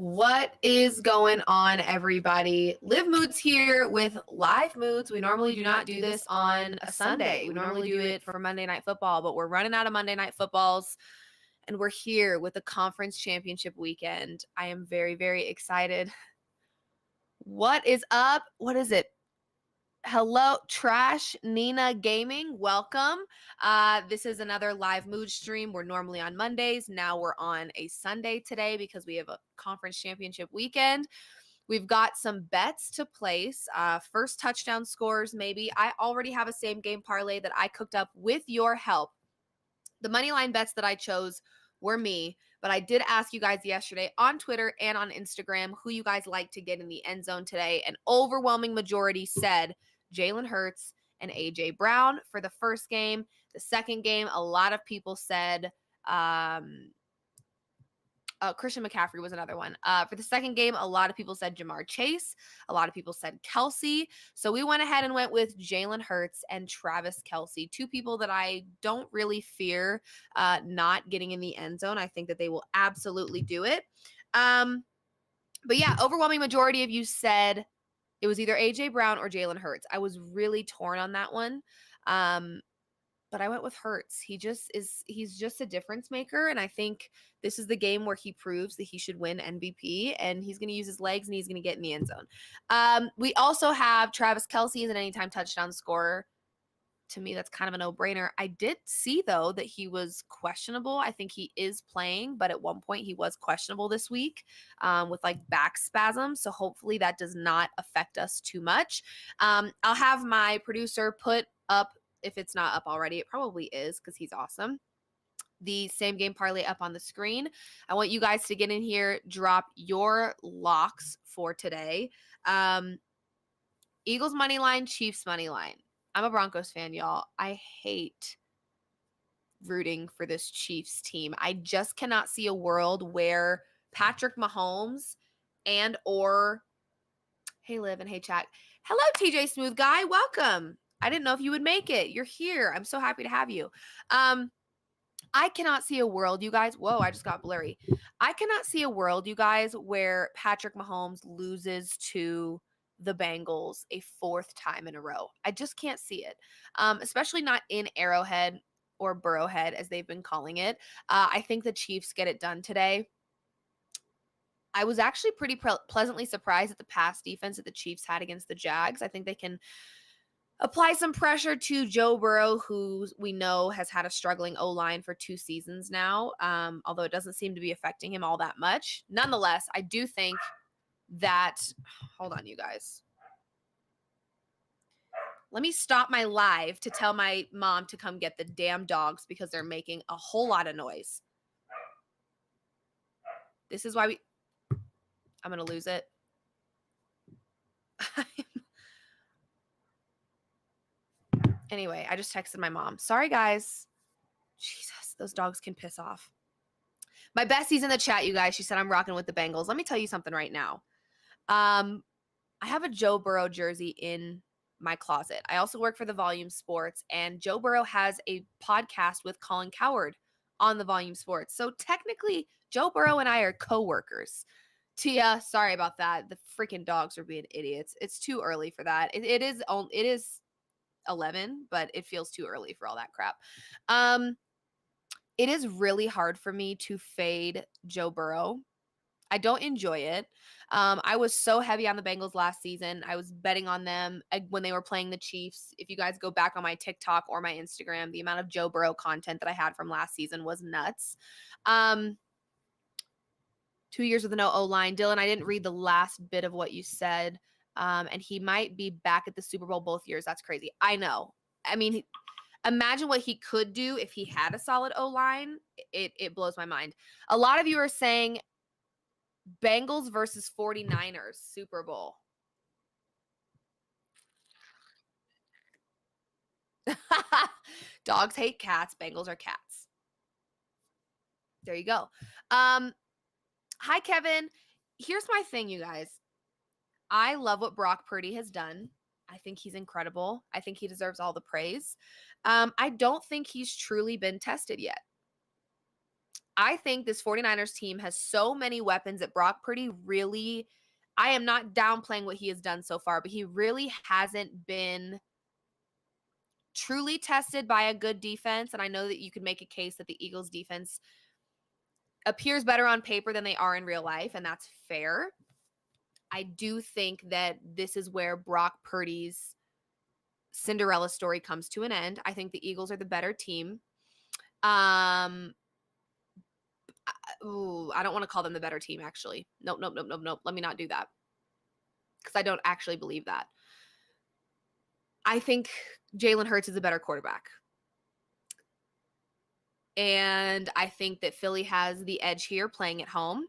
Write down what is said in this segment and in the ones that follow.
What is going on, everybody? Liv Moods here with Live Moods. We normally do not do this on a Sunday. We normally do it for Monday Night Football, but we're running out of Monday Night Footballs, and we're here with the Conference Championship weekend. I am very, very excited. What is up? What is it? Hello, Trash Nina Gaming. Welcome. This is another live mood stream. We're normally on Mondays. Now we're on a Sunday today because we have a conference championship weekend. We've got some bets to place. First touchdown scores, maybe. I already have a same game parlay that I cooked up with your help. The money line bets that I chose were me, but I did ask you guys yesterday on Twitter and on Instagram who you guys like to get in the end zone today. An overwhelming majority said Jalen Hurts and A.J. Brown for the first game. The second game, a lot of people said Christian McCaffrey was another one. For the second game, a lot of people said Jamar Chase. A lot of people said Kelsey. So we went ahead and went with Jalen Hurts and Travis Kelce, two people that I don't really fear not getting in the end zone. I think that they will absolutely do it. But yeah, overwhelming majority of you said it was either A.J. Brown or Jalen Hurts. I was really torn on that one. But I went with Hurts. He's just a difference maker. And I think this is the game where he proves that he should win MVP, and he's going to use his legs and he's going to get in the end zone. We also have Travis Kelce as an anytime touchdown scorer. To me, that's kind of a no-brainer. I did see, though, that he was questionable. I think he is playing, but at one point he was questionable this week with like back spasms. So hopefully that does not affect us too much. I'll have my producer put up, if it's not up already, it probably is because he's awesome, the same game parlay up on the screen. I want you guys to get in here, drop your locks for today. Eagles money line, Chiefs money line. I'm a Broncos fan, y'all. I hate rooting for this Chiefs team. I just cannot see a world where Patrick Mahomes and or hey Liv and hey chat. Hello TJ Smooth Guy, welcome. I didn't know if you would make it. You're here. I'm so happy to have you. I cannot see a world, you guys. Whoa, I just got blurry. I cannot see a world, you guys, where Patrick Mahomes loses to the Bengals a fourth time in a row. I just can't see it, especially not in Arrowhead or Burrowhead, as they've been calling it. I think the Chiefs get it done today. I was actually pretty pleasantly surprised at the pass defense that the Chiefs had against the Jags. I think they can apply some pressure to Joe Burrow, who we know has had a struggling O-line for 2 seasons now, although it doesn't seem to be affecting him all that much. Nonetheless, I do think that – hold on, you guys. Let me stop my live to tell my mom to come get the damn dogs because they're making a whole lot of noise. This is why I'm going to lose it. Anyway, I just texted my mom. Sorry, guys. Jesus, those dogs can piss off. My bestie's in the chat, you guys. She said I'm rocking with the Bengals. Let me tell you something right now. I have a Joe Burrow jersey in my closet. I also work for the Volume Sports, and Joe Burrow has a podcast with Colin Cowherd on the Volume Sports. So technically, Joe Burrow and I are co-workers. Tia, sorry about that. The freaking dogs are being idiots. It's too early for that. It is 11, but it feels too early for all that crap. It is really hard for me to fade Joe Burrow. I don't enjoy it. I was so heavy on the Bengals last season. I was betting on them when they were playing the Chiefs. If you guys go back on my TikTok or my Instagram, the amount of Joe Burrow content that I had from last season was nuts. 2 years with no O-line. Dylan, I didn't read the last bit of what you said. And he might be back at the Super Bowl both years. That's crazy. I know. I mean, imagine what he could do if he had a solid O-line. It blows my mind. A lot of you are saying Bengals versus 49ers Super Bowl. Dogs hate cats. Bengals are cats. There you go. Hi, Kevin. Here's my thing, you guys. I love what Brock Purdy has done. I think he's incredible. I think he deserves all the praise. I don't think he's truly been tested yet. I think this 49ers team has so many weapons that Brock Purdy really, I am not downplaying what he has done so far, but he really hasn't been truly tested by a good defense. And I know that you could make a case that the Eagles defense appears better on paper than they are in real life, and that's fair. I do think that this is where Brock Purdy's Cinderella story comes to an end. I think the Eagles are the better team. I don't want to call them the better team, actually. Nope. Let me not do that, because I don't actually believe that. I think Jalen Hurts is a better quarterback. And I think that Philly has the edge here playing at home.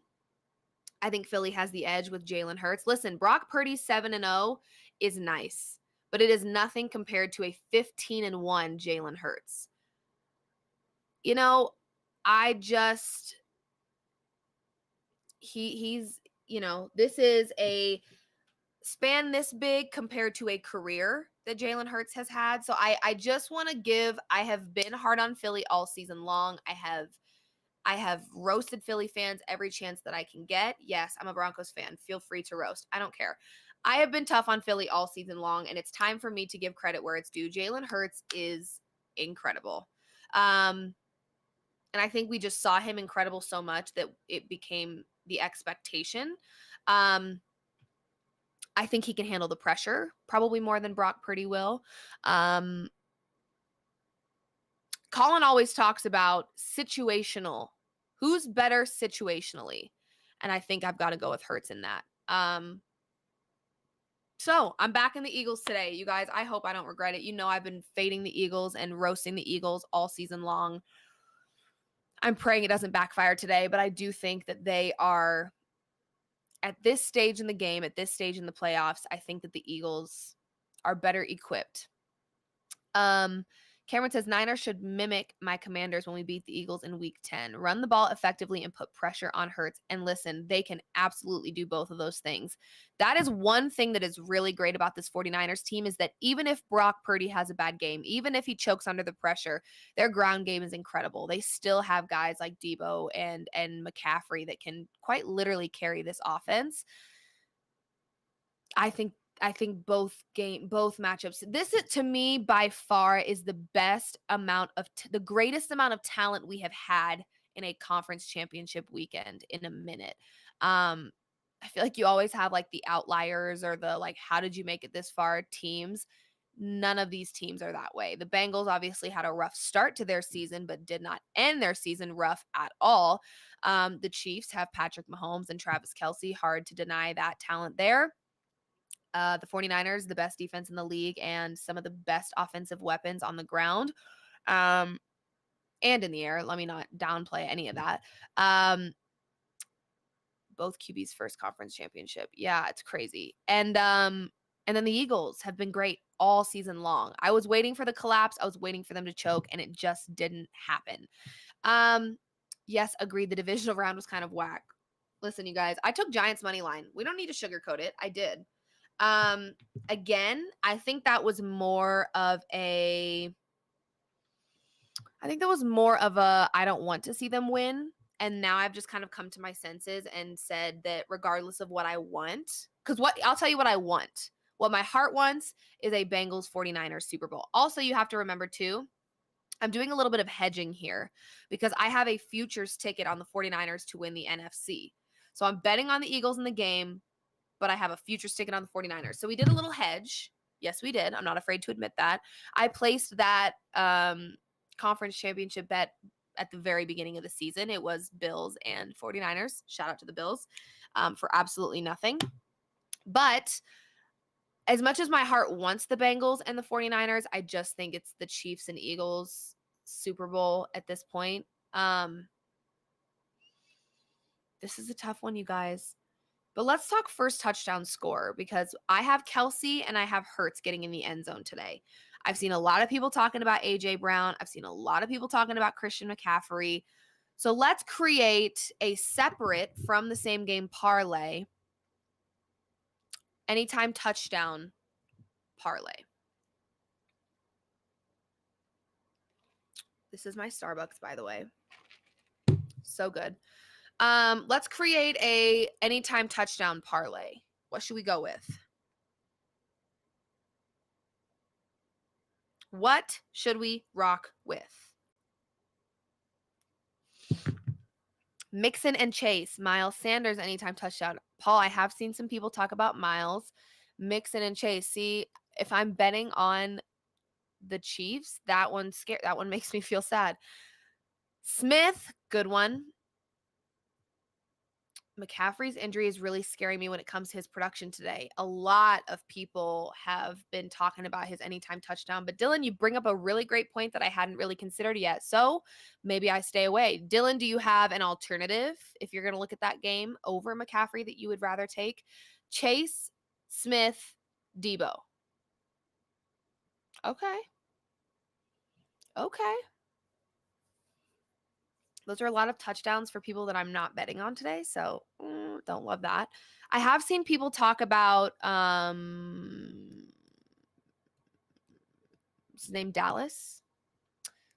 I think Philly has the edge with Jalen Hurts. Listen, Brock Purdy's 7-0 is nice, but it is nothing compared to a 15-1 Jalen Hurts. You know, I just he's, this is a span this big compared to a career that Jalen Hurts has had. So I just want to I have been hard on Philly all season long. I have roasted Philly fans every chance that I can get. Yes, I'm a Broncos fan. Feel free to roast. I don't care. I have been tough on Philly all season long, and it's time for me to give credit where it's due. Jalen Hurts is incredible. And I think we just saw him incredible so much that it became the expectation. I think he can handle the pressure probably more than Brock Purdy will. Colin always talks about situational. Who's better situationally? And I think I've got to go with Hurts in that. So I'm back in the Eagles today. You guys, I hope I don't regret it. I've been fading the Eagles and roasting the Eagles all season long. I'm praying it doesn't backfire today, but I do think that they are, at this stage in the game, at this stage in the playoffs, I think that the Eagles are better equipped. Cameron says, Niners should mimic my Commanders when we beat the Eagles in week 10. Run the ball effectively and put pressure on Hurts. And listen, they can absolutely do both of those things. That is one thing that is really great about this 49ers team, is that even if Brock Purdy has a bad game, even if he chokes under the pressure, their ground game is incredible. They still have guys like Debo and McCaffrey that can quite literally carry this offense. I think both matchups. This, to me, by far is the best amount of the greatest amount of talent we have had in a conference championship weekend in a minute. I feel like you always have like the outliers or the like, how did you make it this far teams? None of these teams are that way. The Bengals obviously had a rough start to their season, but did not end their season rough at all. The Chiefs have Patrick Mahomes and Travis Kelce. Hard to deny that talent there. The 49ers, the best defense in the league and some of the best offensive weapons on the ground and in the air. Let me not downplay any of that. Both QB's first conference championship. Yeah, it's crazy. And then the Eagles have been great all season long. I was waiting for the collapse. I was waiting for them to choke, and it just didn't happen. Yes, agreed. The divisional round was kind of whack. Listen, you guys, I took Giants money line. We don't need to sugarcoat it. I did. Again, I think that was more of a I don't want to see them win. And now I've just kind of come to my senses and said that regardless of what I want, because I'll tell you what I want. What my heart wants is a Bengals 49ers Super Bowl. Also, you have to remember too, I'm doing a little bit of hedging here because I have a futures ticket on the 49ers to win the NFC. So I'm betting on the Eagles in the game, but I have a futures ticket on the 49ers. So we did a little hedge. Yes, we did. I'm not afraid to admit that. I placed that conference championship bet at the very beginning of the season. It was Bills and 49ers. Shout out to the Bills for absolutely nothing. But as much as my heart wants the Bengals and the 49ers, I just think it's the Chiefs and Eagles Super Bowl at this point. This is a tough one, you guys. But let's talk first touchdown score, because I have Kelce and I have Hurts getting in the end zone today. I've seen a lot of people talking about A.J. Brown. I've seen a lot of people talking about Christian McCaffrey. So let's create a separate from the same game parlay, anytime touchdown parlay. This is my Starbucks, by the way. So good. Let's create a anytime touchdown parlay. What should we go with? What should we rock with? Mixon and Chase, Miles Sanders, anytime touchdown. Paul, I have seen some people talk about Miles, Mixon and Chase. See, if I'm betting on the Chiefs, that one makes me feel sad. Smith, good one. McCaffrey's injury is really scaring me when it comes to his production today. A lot of people have been talking about his anytime touchdown, but Dylan, you bring up a really great point that I hadn't really considered yet. So maybe I stay away. Dylan, do you have an alternative if you're going to look at that game over McCaffrey that you would rather take? Chase, Smith, Debo. Okay. Okay. Those are a lot of touchdowns for people that I'm not betting on today, so don't love that. I have seen people talk about what's his name, Dallas.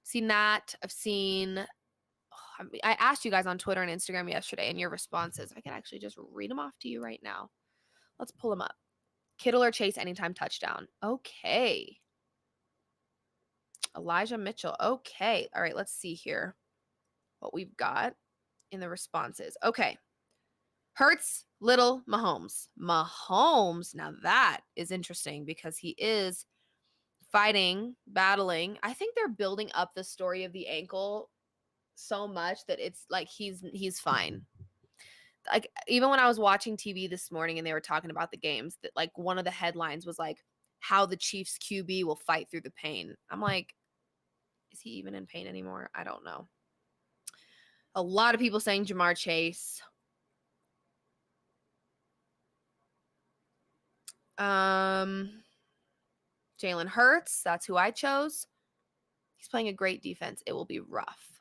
Seen that. I've seen. I asked you guys on Twitter and Instagram yesterday, and your responses. I can actually just read them off to you right now. Let's pull them up. Kittle or Chase, anytime touchdown. Okay. Elijah Mitchell. Okay. All right. Let's see here what we've got in the responses. Okay. Hurts, Little, Mahomes. Mahomes. Now that is interesting because he is fighting, battling. I think they're building up the story of the ankle so much that it's like he's fine. Like even when I was watching TV this morning and they were talking about the games, that like one of the headlines was like how the Chiefs QB will fight through the pain. I'm like, is he even in pain anymore? I don't know. A lot of people saying Jamar Chase. Jalen Hurts, that's who I chose. He's playing a great defense. It will be rough.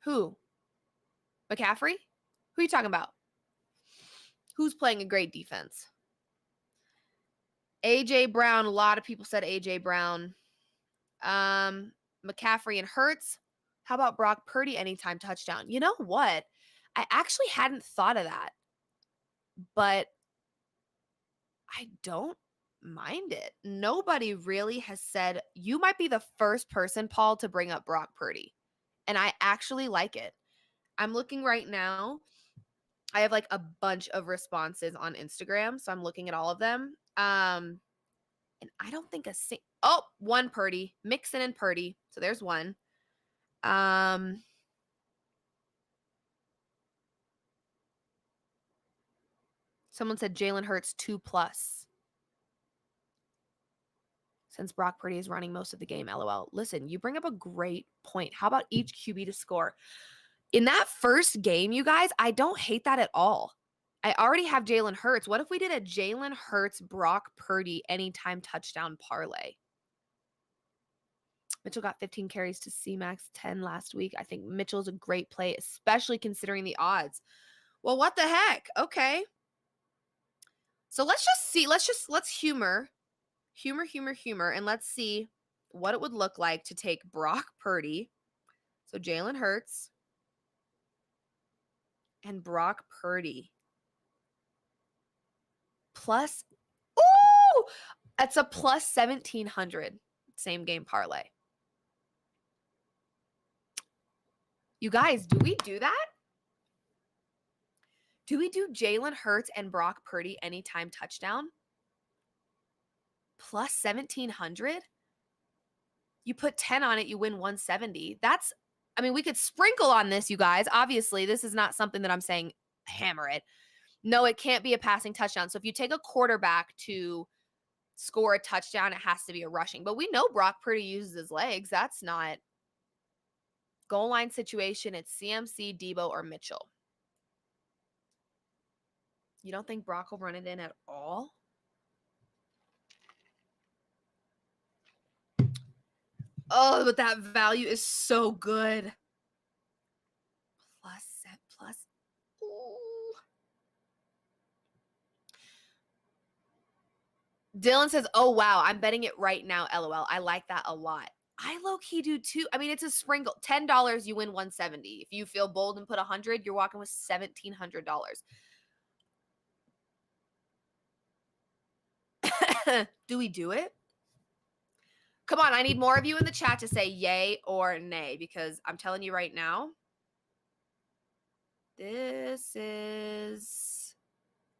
Who? McCaffrey? Who are you talking about? Who's playing a great defense? AJ Brown. A lot of people said AJ Brown. McCaffrey and Hurts. How about Brock Purdy anytime touchdown? You know what? I actually hadn't thought of that, but I don't mind it. Nobody really has said, you might be the first person, Paul, to bring up Brock Purdy. And I actually like it. I'm looking right now. I have like a bunch of responses on Instagram, so I'm looking at all of them. And I don't think one Purdy, Mixon and Purdy. So there's one. Someone said Jalen Hurts 2+. Since Brock Purdy is running most of the game, LOL. Listen, you bring up a great point. How about each QB to score? In that first game, you guys, I don't hate that at all. I already have Jalen Hurts. What if we did a Jalen Hurts, Brock Purdy anytime touchdown parlay? Mitchell got 15 carries to C-Max 10 last week. I think Mitchell's a great play, especially considering the odds. Well, what the heck? Okay. So let's just see. Let's humor, and let's see what it would look like to take Brock Purdy. So Jalen Hurts and Brock Purdy. Plus, ooh, that's a plus 1,700 same game parlay. You guys, do we do that? Do we do Jalen Hurts and Brock Purdy anytime touchdown? Plus 1,700? You put 10 on it, you win 170. We could sprinkle on this, you guys. Obviously, this is not something that I'm saying hammer it. No, it can't be a passing touchdown. So if you take a quarterback to score a touchdown, it has to be a rushing. But we know Brock Purdy uses his legs. That's not goal line situation. It's CMC, Debo, or Mitchell. You don't think Brock will run it in at all? Oh, but that value is so good. Plus. Ooh. Dylan says, oh, wow, I'm betting it right now, LOL. I like that a lot. I low-key do too. I mean, it's a sprinkle. $10, you win 170. If you feel bold and put 100, you're walking with $1,700. Do we do it? Come on, I need more of you in the chat to say yay or nay, because I'm telling you right now, this is,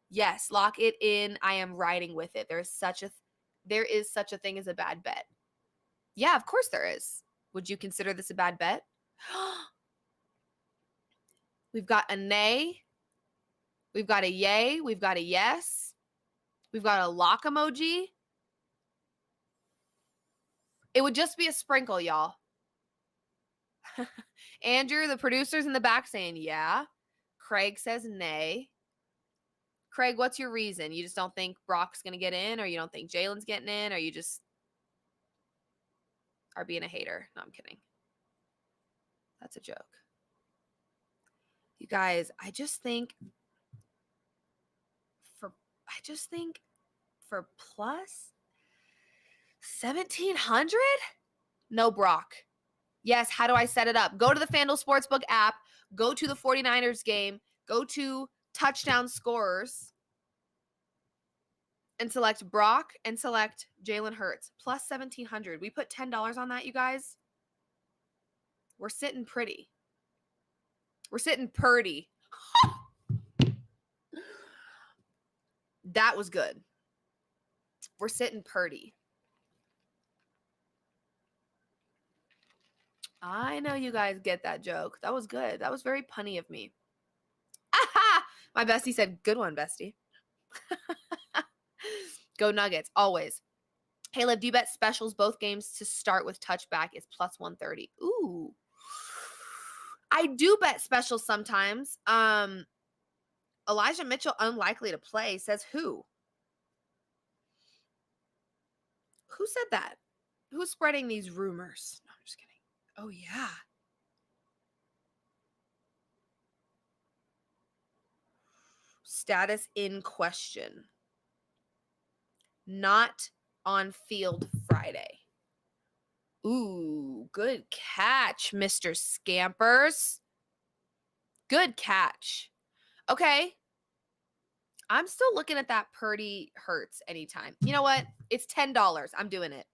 yes, lock it in. I am riding with it. There is such a thing as a bad bet. Yeah, of course there is. Would you consider this a bad bet? We've got a nay. We've got a yay. We've got a yes. We've got a lock emoji. It would just be a sprinkle, y'all. Andrew, the producer's in the back saying yeah. Craig says nay. Craig, what's your reason? You just don't think Brock's going to get in, or you don't think Jalen's getting in, or you just are being a hater? No, I'm kidding. That's a joke. You guys, I just think for plus 1,700? No Brock. Yes, how do I set it up? Go to the FanDuel Sportsbook app, go to the 49ers game, go to touchdown scorers, and select Brock and select Jalen Hurts. Plus 1,700. We put $10 on that, you guys. We're sitting pretty. We're sitting purdy. That was good. We're sitting purdy. I know you guys get that joke. That was good. That was very punny of me. Aha! My bestie said, good one, bestie. Go Nuggets, always. Hey, Liv, do you bet specials both games to start with touchback is plus 130? Ooh. I do bet specials sometimes. Elijah Mitchell unlikely to play, says who? Who said that? Who's spreading these rumors? No, I'm just kidding. Oh, yeah. Status in question. Not on field Friday. Ooh, good catch, Mr. Scampers. Good catch. Okay. I'm still looking at that Purdy Hurts anytime. You know what? It's $10. I'm doing it.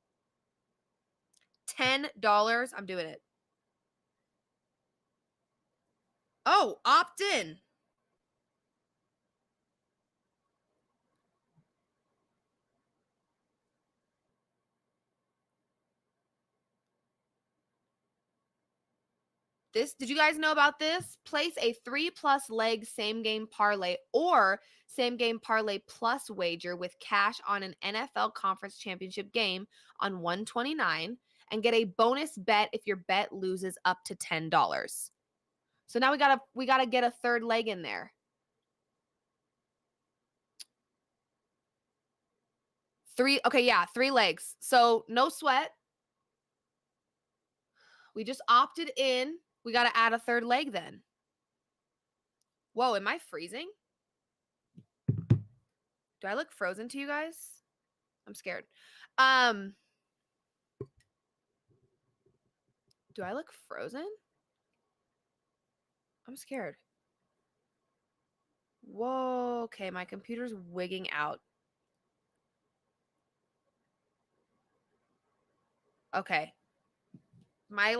$10. I'm doing it. Oh, opt in. Did you guys know about this? Place a 3+ leg same game parlay or same game parlay plus wager with cash on an NFL conference championship game on 129 and get a bonus bet if your bet loses up to $10. So now we gotta get a third leg in there. Three legs. So no sweat. We just opted in. We got to add a third leg then. Whoa, am I freezing? Do I look frozen to you guys? I'm scared. Do I look frozen? I'm scared. Whoa, okay, my computer's wigging out. Okay. My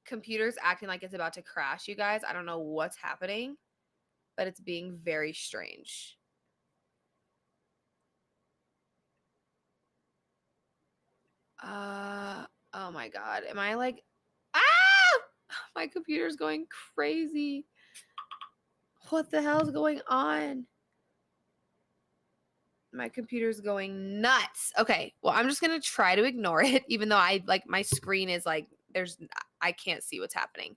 computer's acting like it's about to crash, you guys. I don't know what's happening, but it's being very strange. Oh my God. Am I my computer's going crazy. What the hell's going on? My computer's going nuts. Okay, well, I'm just going to try to ignore it, even though my screen is I can't see what's happening.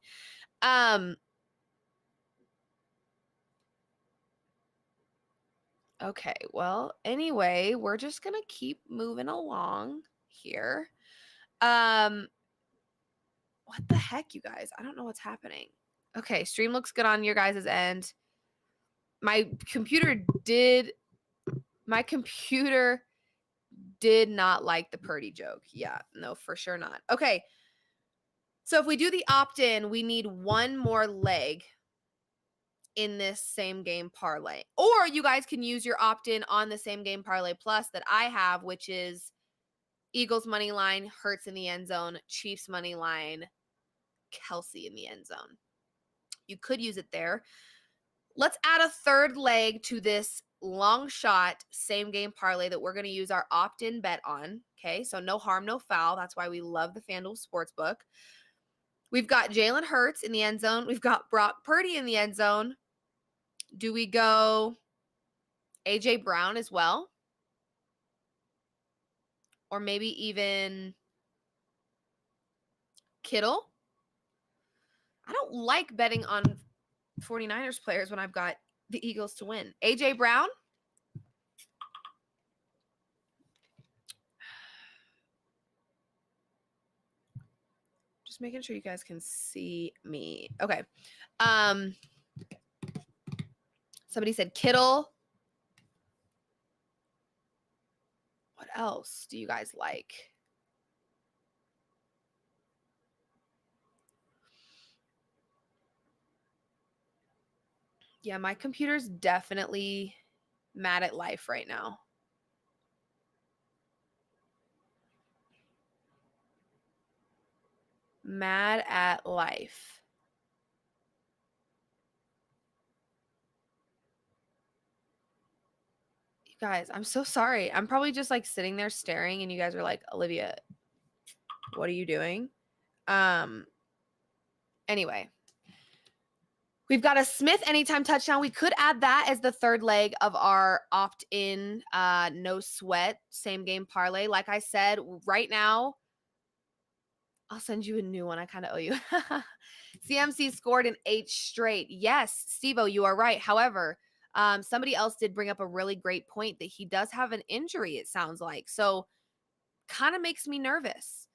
Okay, well, anyway, we're just going to keep moving along here. What the heck, you guys? I don't know what's happening. Okay, stream looks good on your guys' end. My computer did not like the Purdy joke. Yeah, no, for sure not. Okay, So if we do the opt-in, we need one more leg in this same game parlay. Or you guys can use your opt-in on the same game parlay plus that I have, which is Eagles money line, Hurts in the end zone, Chiefs money line, Kelsey in the end zone. You could use it there. Let's add a third leg to this long shot same game parlay that we're going to use our opt-in bet on. Okay, so no harm, no foul. That's why we love the FanDuel Sportsbook. We've got Jalen Hurts in the end zone. We've got Brock Purdy in the end zone. Do we go AJ Brown as well? Or maybe even Kittle? I don't like betting on 49ers players when I've got the Eagles to win. AJ Brown? Just making sure you guys can see me. Okay. Somebody said Kittle. What else do you guys like? Yeah, my computer's definitely mad at life right now. Mad at life. You guys, I'm so sorry. I'm probably just like sitting there staring and you guys are like, Olivia, what are you doing? Anyway. We've got a Smith anytime touchdown. We could add that as the third leg of our opt-in, no sweat, same game parlay. Like I said, right now, I'll send you a new one. I kind of owe you. CMC scored in 8 straight. Yes, Steve-O, you are right. However, somebody else did bring up a really great point that he does have an injury, it sounds like. So kind of makes me nervous.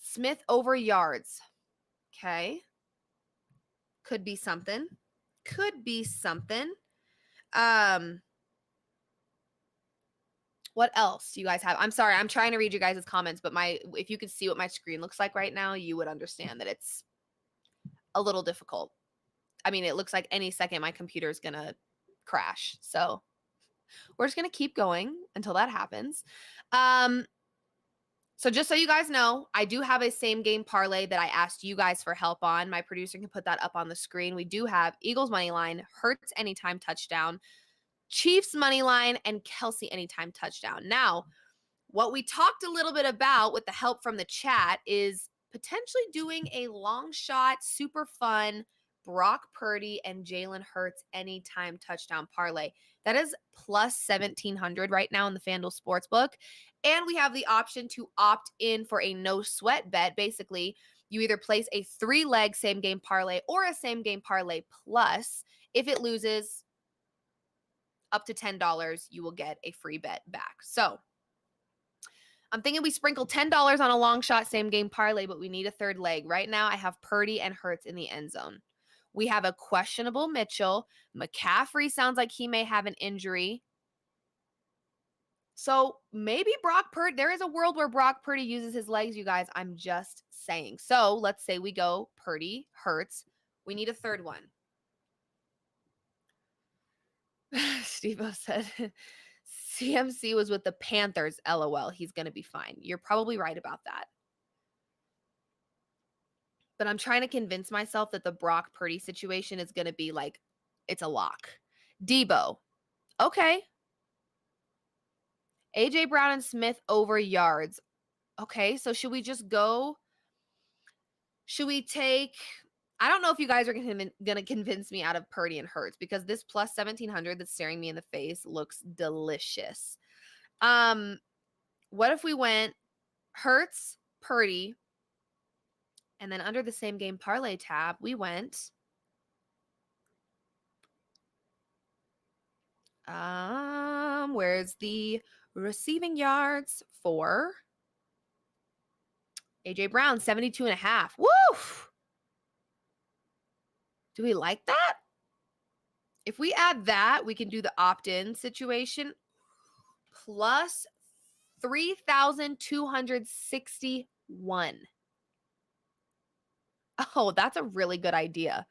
Smith over yards. Okay. Could be something. Could be something. What else do you guys have? I'm sorry, I'm trying to read you guys' comments, but if you could see what my screen looks like right now, you would understand that it's a little difficult. I mean, it looks like any second my computer is gonna crash. So we're just gonna keep going until that happens. So just so you guys know, I do have a same game parlay that I asked you guys for help on. My producer can put that up on the screen. We do have Eagles money line, Hurts anytime touchdown, Chiefs money line, and Kelsey anytime touchdown. Now, what we talked a little bit about with the help from the chat is potentially doing a long shot, super fun Brock Purdy and Jalen Hurts anytime touchdown parlay. That is plus 1,700 right now in the FanDuel Sportsbook. And we have the option to opt in for a no sweat bet. Basically, you either place a 3-leg same game parlay or a same game parlay plus. If it loses up to $10, you will get a free bet back. So I'm thinking we sprinkle $10 on a long shot same game parlay, but we need a third leg. Right now, I have Purdy and Hurts in the end zone. We have a questionable Mitchell. McCaffrey sounds like he may have an injury. So maybe Brock Purdy, there is a world where Brock Purdy uses his legs, you guys. I'm just saying. So let's say we go Purdy, Hurts. We need a third one. Steve-O said CMC was with the Panthers. LOL. He's going to be fine. You're probably right about that. But I'm trying to convince myself that the Brock Purdy situation is going to be like, it's a lock. Debo. Okay. AJ Brown and Smith over yards. Okay. So should we just go? Should we take? I don't know if you guys are going to convince me out of Purdy and Hurts because this plus 1,700 that's staring me in the face looks delicious. What if we went Hurts, Purdy, and then under the same game parlay tab, we went where's the receiving yards for AJ Brown, 72.5. Woo! Do we like that? If we add that, we can do the opt-in situation plus 3,261. Oh, that's a really good idea.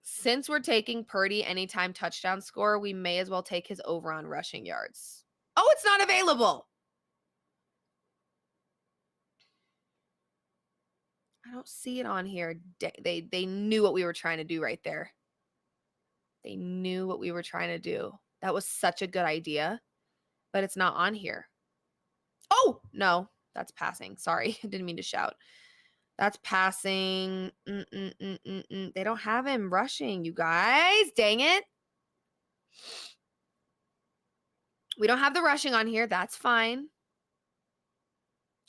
Since we're taking Purdy anytime touchdown score, we may as well take his over on rushing yards. Oh, it's not available. I don't see it on here. They knew what we were trying to do right there. They knew what we were trying to do. That was such a good idea, but it's not on here. Oh, no, that's passing. Sorry, I didn't mean to shout. That's passing. They don't have him rushing, you guys. Dang it. We don't have the rushing on here. That's fine.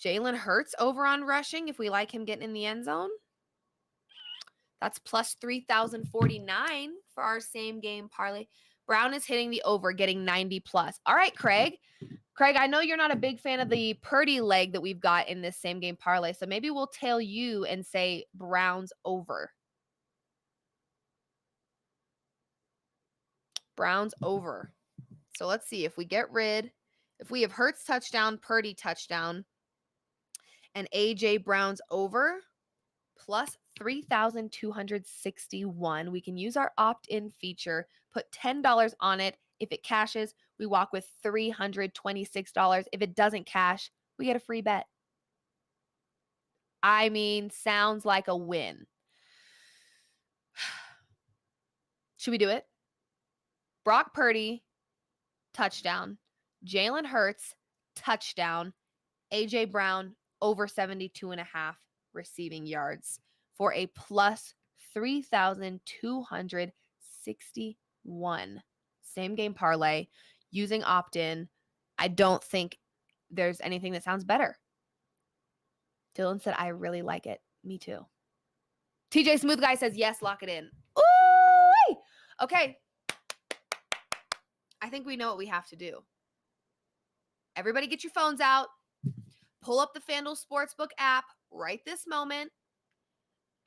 Jalen Hurts over on rushing if we like him getting in the end zone. That's plus 3,049 for our same game parlay. Brown is hitting the over, getting 90 plus. All right, Craig. Craig, I know you're not a big fan of the Purdy leg that we've got in this same game parlay, so maybe we'll tail you and say Brown's over. Brown's over. So let's see if we have Hurts touchdown, Purdy touchdown, and A.J. Brown's over, plus 3,261. We can use our opt-in feature, put $10 on it. If it cashes, we walk with $326. If it doesn't cash, we get a free bet. I mean, sounds like a win. Should we do it? Brock Purdy, touchdown. Jalen Hurts, touchdown. A.J. Brown, over 72.5 receiving yards for a plus 3,261. Same game parlay using opt-in. I don't think there's anything that sounds better. Dylan said, I really like it. Me too. TJ Smooth Guy says, yes, lock it in. Ooh! Okay. I think we know what we have to do. Everybody get your phones out. Pull up the FanDuel Sportsbook app right this moment,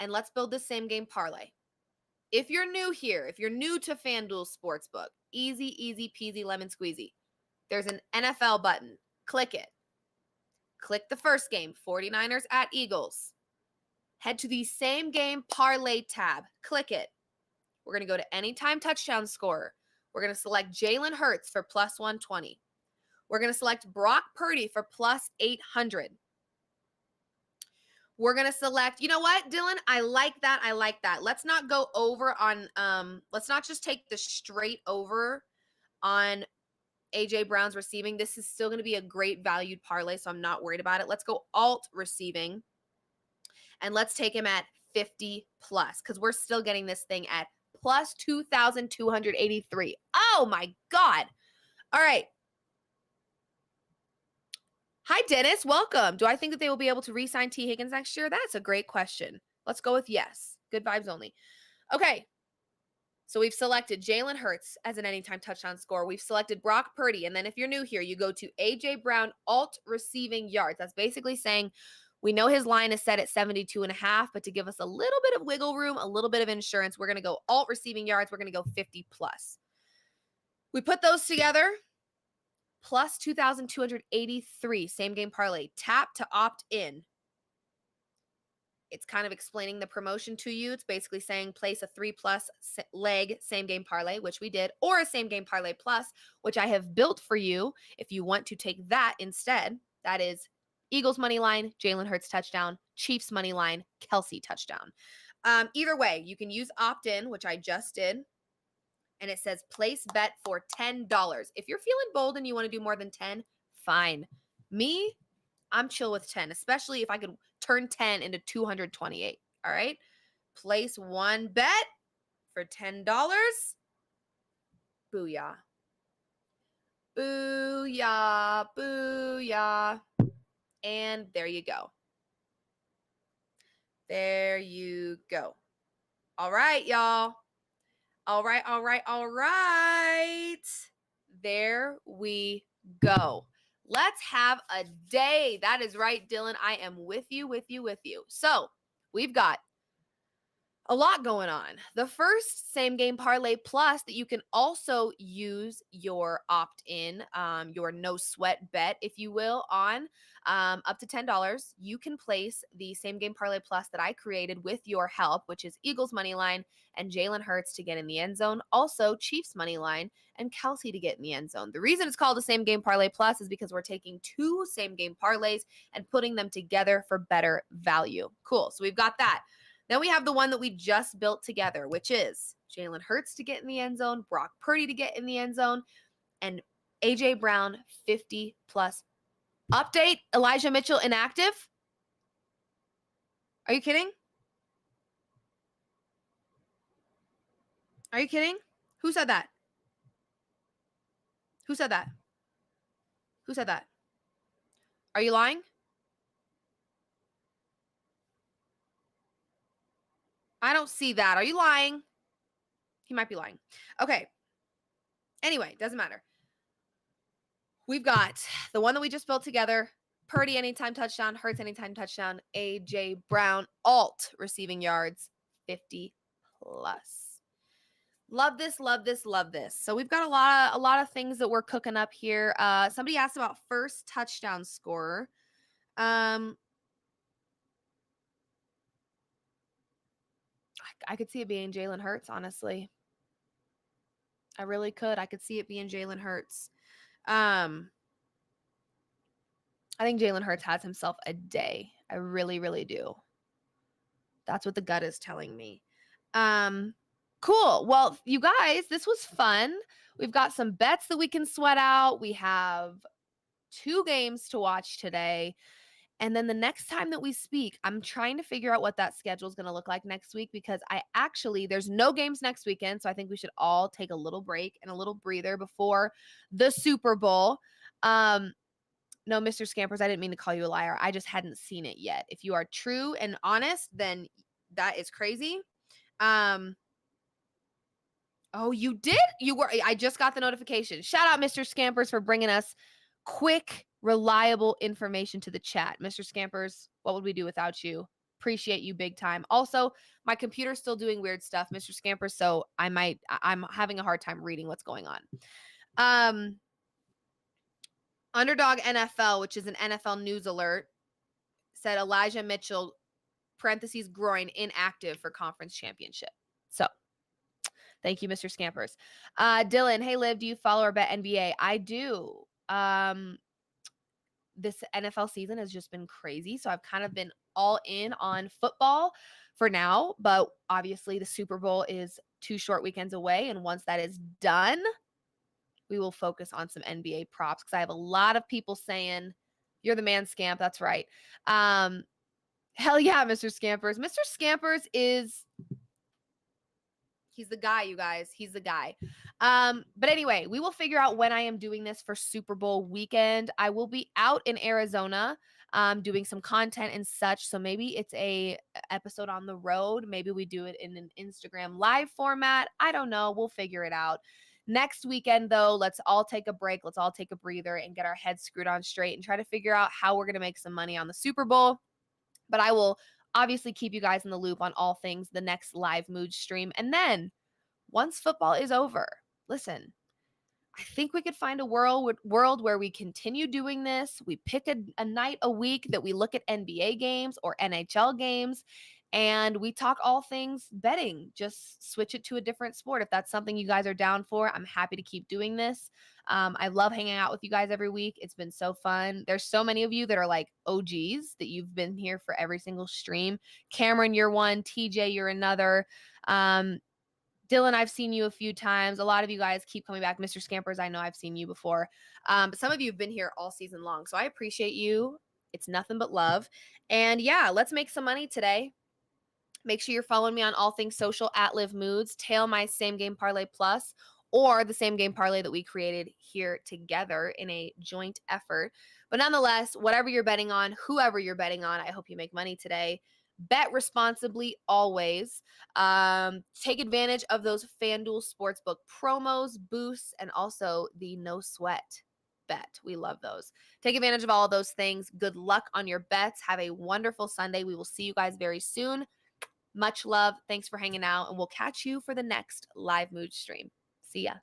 and let's build this same game parlay. If you're new here, if you're new to FanDuel Sportsbook, easy peasy lemon squeezy. There's an NFL button. Click it. Click the first game, 49ers at Eagles. Head to the same game parlay tab. Click it. We're going to go to anytime touchdown scorer. We're going to select Jalen Hurts for plus 120. We're going to select Brock Purdy for plus 800. We're going to select, you know what, Dylan? I like that. Let's not go over on, let's not just take the straight over on A.J. Brown's receiving. This is still going to be a great valued parlay, so I'm not worried about it. Let's go alt receiving, and let's take him at 50 plus, because we're still getting this thing at plus 2,283. Oh, my God. All right. Hi, Dennis. Welcome. Do I think that they will be able to re-sign T. Higgins next year? That's a great question. Let's go with yes. Good vibes only. Okay. So we've selected Jalen Hurts as an anytime touchdown score. We've selected Brock Purdy. And then if you're new here, you go to A.J. Brown alt receiving yards. That's basically saying we know his line is set at 72.5, but to give us a little bit of wiggle room, a little bit of insurance, we're going to go alt receiving yards. We're going to go 50 plus. We put those together. Plus 2,283, same game parlay. Tap to opt in. It's kind of explaining the promotion to you. It's basically saying place a 3+ leg same game parlay, which we did, or a same game parlay plus, which I have built for you if you want to take that instead. That is Eagles money line, Jalen Hurts touchdown, Chiefs money line, Kelsey touchdown. Either way, you can use opt in, which I just did. And it says place bet for $10. If you're feeling bold and you want to do more than 10, fine. Me, I'm chill with 10, especially if I could turn 10 into 228. All right. Place one bet for $10. Booyah. Booyah. Booyah. And there you go. There you go. All right, y'all. All right. There we go. Let's have a day. That is right, Dylan. I am with you. So we've got A lot going on. The first same game parlay plus that you can also use your opt in, your no sweat bet, if you will, on up to $10. You can place the same game parlay plus that I created with your help, which is Eagles money line and Jalen Hurts to get in the end zone. Also, Chiefs money line and Kelsey to get in the end zone. The reason it's called the same game parlay plus is because we're taking two same game parlays and putting them together for better value. Cool. So we've got that. Then we have the one that we just built together, which is Jalen Hurts to get in the end zone, Brock Purdy to get in the end zone, and A.J. Brown 50+. Update, Elijah Mitchell inactive? Are you kidding? Are you kidding? Who said that? Who said that? Who said that? Are you lying? I don't see that. Are you lying? He might be lying. Okay. Anyway, doesn't matter. We've got the one that we just built together. Purdy anytime touchdown, Hurts anytime touchdown, A.J. Brown alt receiving yards 50+. Love this, love this, love this. So we've got a lot of things that we're cooking up here. Somebody asked about first touchdown scorer. I could see it being Jalen Hurts, honestly. I really could. I could see it being Jalen Hurts. I think Jalen Hurts has himself a day. I really, really do. That's what the gut is telling me. Cool. Well, you guys, this was fun. We've got some bets that we can sweat out. We have 2 games to watch today. And then the next time that we speak, I'm trying to figure out what that schedule is going to look like next week because there's no games next weekend. So I think we should all take a little break and a little breather before the Super Bowl. No, Mr. Scampers, I didn't mean to call you a liar. I just hadn't seen it yet. If you are true and honest, then that is crazy. Oh, you did? I just got the notification. Shout out, Mr. Scampers, for bringing us quick, reliable information to the chat. Mr. Scampers, what would we do without you? Appreciate you big time. Also, my computer's still doing weird stuff, Mr. Scampers, so I'm having a hard time reading what's going on. Underdog NFL, which is an NFL news alert, said Elijah Mitchell, parentheses, groin, inactive for conference championship. So, thank you, Mr. Scampers. Dylan, hey, Liv, do you follow or bet NBA? I do. This NFL season has just been crazy. So I've kind of been all in on football for now. But obviously, the Super Bowl is 2 short weekends away. And once that is done, we will focus on some NBA props because I have a lot of people saying, you're the man, Scamp. That's right. Hell yeah, Mr. Scampers. Mr. Scampers he's the guy, you guys. He's the guy. But anyway, we will figure out when I am doing this for Super Bowl weekend. I will be out in Arizona doing some content and such. So maybe it's a episode on the road. Maybe we do it in an Instagram live format. I don't know. We'll figure it out. Next weekend, though, let's all take a break. Let's all take a breather and get our heads screwed on straight and try to figure out how we're going to make some money on the Super Bowl. But I will obviously keep you guys in the loop on all things the next live mood stream. And then once football is over, listen, I think we could find a world where we continue doing this. We pick a night a week that we look at NBA games or NHL games and we talk all things betting. Just switch it to a different sport. If that's something you guys are down for, I'm happy to keep doing this. I love hanging out with you guys every week. It's been so fun. There's so many of you that are like OGs that you've been here for every single stream. Cameron, you're one. TJ, you're another. Dylan, I've seen you a few times. A lot of you guys keep coming back. Mr. Scampers, I know I've seen you before. But some of you have been here all season long. So I appreciate you. It's nothing but love. And yeah, let's make some money today. Make sure you're following me on all things social at Liv Moods. Tail my same game parlay plus or the same game parlay that we created here together in a joint effort. But nonetheless, whatever you're betting on, whoever you're betting on, I hope you make money today. Bet responsibly always. Take advantage of those FanDuel Sportsbook promos, boosts, and also the no sweat bet. We love those. Take advantage of all of those things. Good luck on your bets. Have a wonderful Sunday. We will see you guys very soon. Much love. Thanks for hanging out, and we'll catch you for the next live mood stream. See ya.